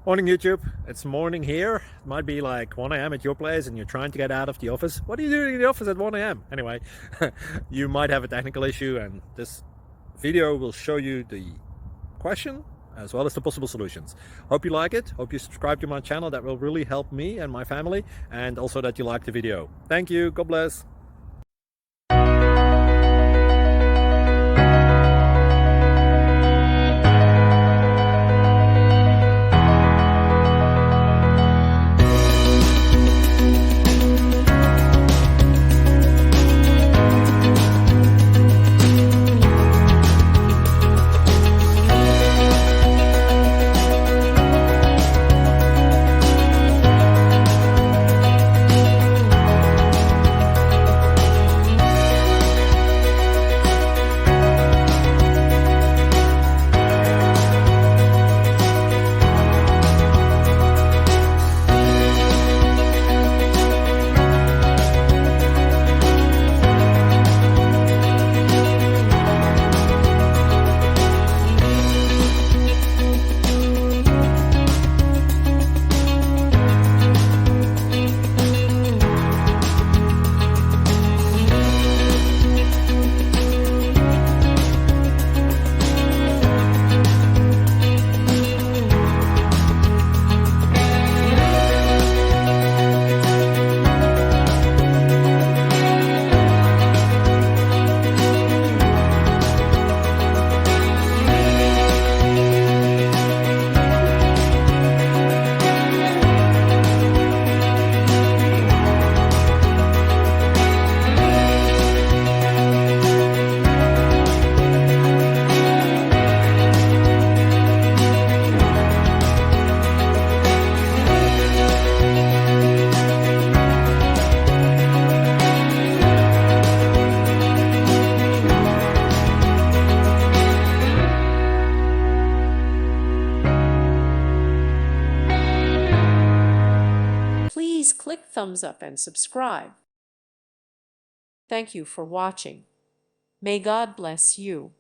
Morning YouTube, it's morning here. It might be like 1 a.m. at your place and you're trying to get out of the office. What are you doing in the office at 1 a.m.? Anyway, you might have a technical issue and this video will show you the question as well as the possible solutions. Hope you like it, hope you subscribe to my channel. That will really help me and my family, and also that you like the video. Thank you, God bless. Please click thumbs up and subscribe. Thank you for watching. May God bless you.